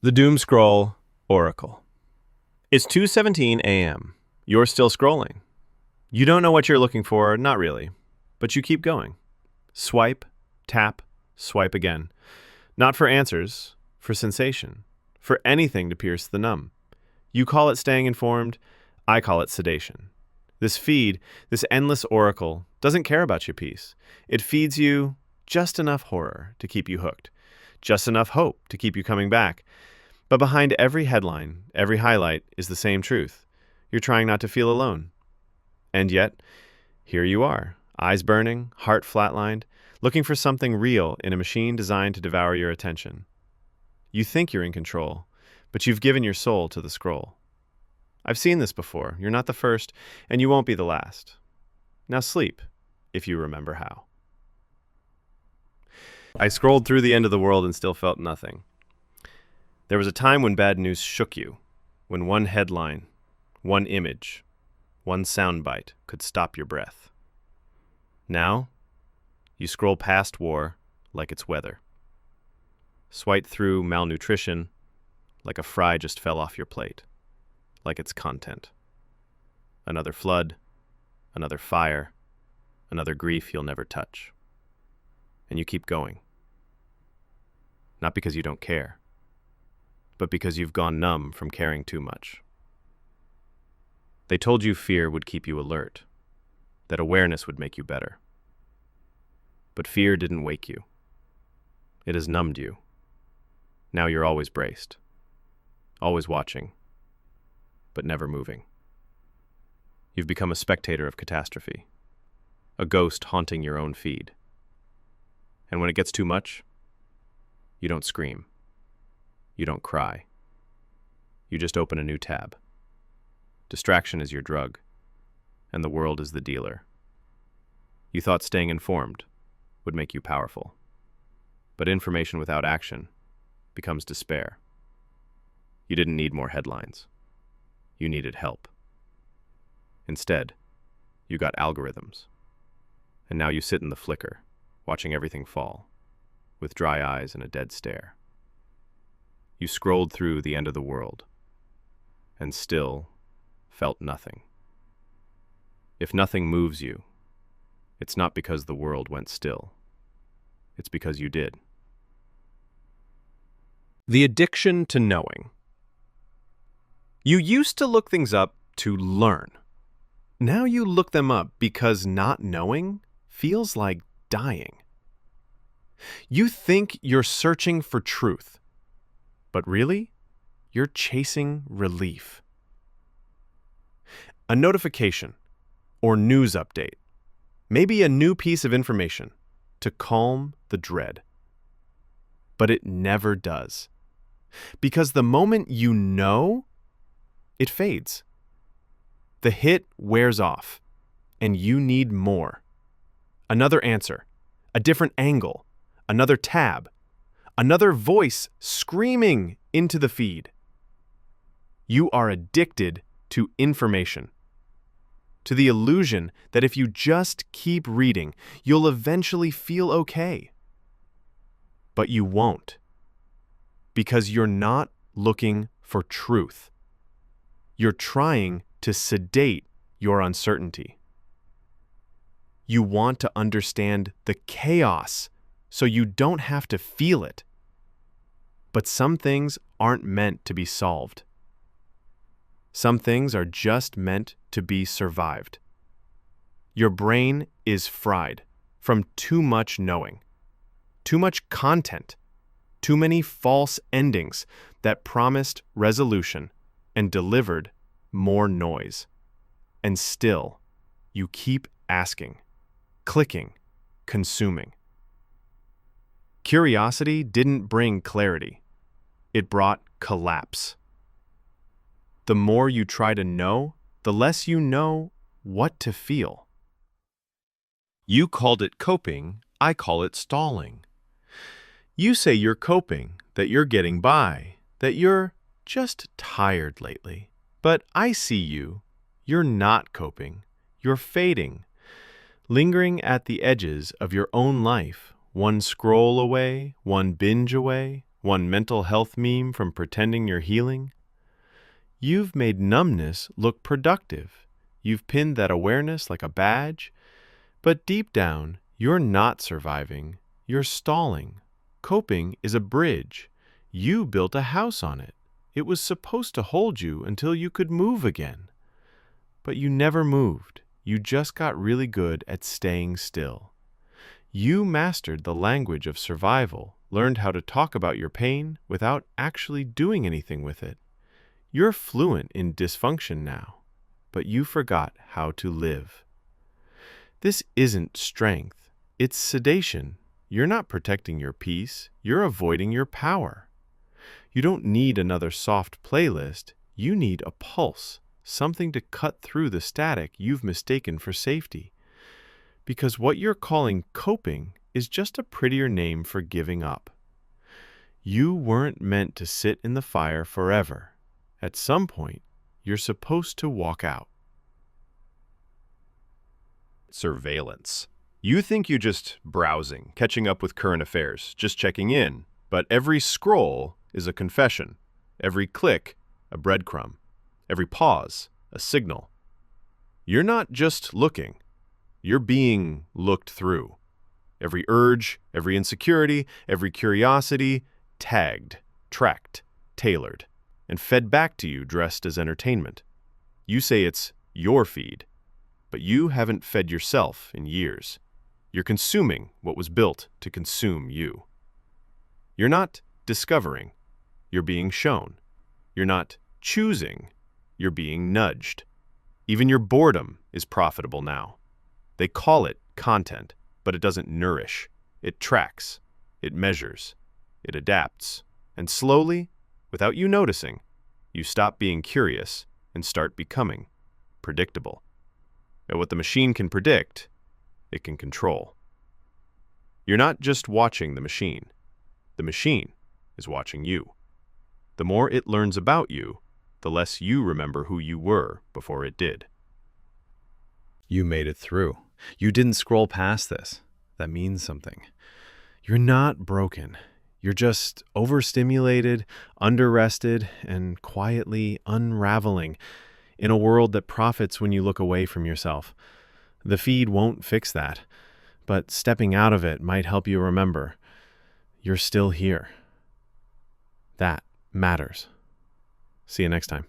The Doomscroll Oracle. It's 2:17 a.m. You're still scrolling. You don't know what you're looking for, not really, but you keep going. Swipe, tap, swipe again. Not for answers, for sensation, for anything to pierce the numb. You call it staying informed, I call it sedation. This feed, this endless oracle, doesn't care about your peace. It feeds you just enough horror to keep you hooked, just enough hope to keep you coming back. But behind every headline, every highlight is the same truth. You're trying not to feel alone. And yet, here you are, eyes burning, heart flatlined, looking for something real in a machine designed to devour your attention. You think you're in control, but you've given your soul to the scroll. I've seen this before. You're not the first, and you won't be the last. Now sleep, if you remember how. I scrolled through the end of the world and still felt nothing. There was a time when bad news shook you, when one headline, one image, one soundbite could stop your breath. Now, you scroll past war like it's weather. Swipe through malnutrition like a fry just fell off your plate, like it's content. Another flood, another fire, another grief you'll never touch. And you keep going. Not because you don't care, but because you've gone numb from caring too much. They told you fear would keep you alert, that awareness would make you better. But fear didn't wake you. It has numbed you. Now you're always braced, always watching, but never moving. You've become a spectator of catastrophe, a ghost haunting your own feed. And when it gets too much, you don't scream. You don't cry. You just open a new tab. Distraction is your drug, and the world is the dealer. You thought staying informed would make you powerful, but information without action becomes despair. You didn't need more headlines. You needed help. Instead, you got algorithms, and now you sit in the flicker, watching everything fall, with dry eyes and a dead stare. You scrolled through the end of the world, and still felt nothing. If nothing moves you, it's not because the world went still. It's because you did. The addiction to knowing. You used to look things up to learn. Now you look them up because not knowing feels like dying. You think you're searching for truth, but really, you're chasing relief. A notification or news update, maybe a new piece of information to calm the dread. But it never does. Because the moment you know, it fades. The hit wears off, and you need more. Another answer, a different angle, another tab, another voice screaming into the feed. You are addicted to information, to the illusion that if you just keep reading, you'll eventually feel okay. But you won't, because you're not looking for truth. You're trying to sedate your uncertainty. You want to understand the chaos so you don't have to feel it. But some things aren't meant to be solved. Some things are just meant to be survived. Your brain is fried from too much knowing, too much content, too many false endings that promised resolution and delivered more noise. And still, you keep asking, clicking, consuming. Curiosity didn't bring clarity. It brought collapse. The more you try to know, the less you know what to feel. You called it coping, I call it stalling. You say you're coping, that you're getting by, that you're just tired lately. But I see you're not coping, you're fading, lingering at the edges of your own life, one scroll away, one binge away, one mental health meme from pretending you're healing. You've made numbness look productive. You've pinned that awareness like a badge. But deep down, you're not surviving. You're stalling. Coping is a bridge. You built a house on it. It was supposed to hold you until you could move again. But you never moved. You just got really good at staying still. You mastered the language of survival, learned how to talk about your pain without actually doing anything with it. You're fluent in dysfunction now, but you forgot how to live. This isn't strength, it's sedation. You're not protecting your peace, you're avoiding your power. You don't need another soft playlist, you need a pulse, something to cut through the static you've mistaken for safety. Because what you're calling coping is just a prettier name for giving up. You weren't meant to sit in the fire forever. At some point, you're supposed to walk out. Surveillance. You think you're just browsing, catching up with current affairs, just checking in, but every scroll is a confession. Every click, a breadcrumb. Every pause, a signal. You're not just looking. You're being looked through. Every urge, every insecurity, every curiosity, tagged, tracked, tailored, and fed back to you dressed as entertainment. You say it's your feed, but you haven't fed yourself in years. You're consuming what was built to consume you. You're not discovering. You're being shown. You're not choosing. You're being nudged. Even your boredom is profitable now. They call it content, but it doesn't nourish. It tracks. It measures. It adapts. And slowly, without you noticing, you stop being curious and start becoming predictable. And what the machine can predict, it can control. You're not just watching the machine. The machine is watching you. The more it learns about you, the less you remember who you were before it did. You made it through. You didn't scroll past this. That means something. You're not broken. You're just overstimulated, underrested, and quietly unraveling in a world that profits when you look away from yourself. The feed won't fix that, but stepping out of it might help you remember you're still here. That matters. See you next time.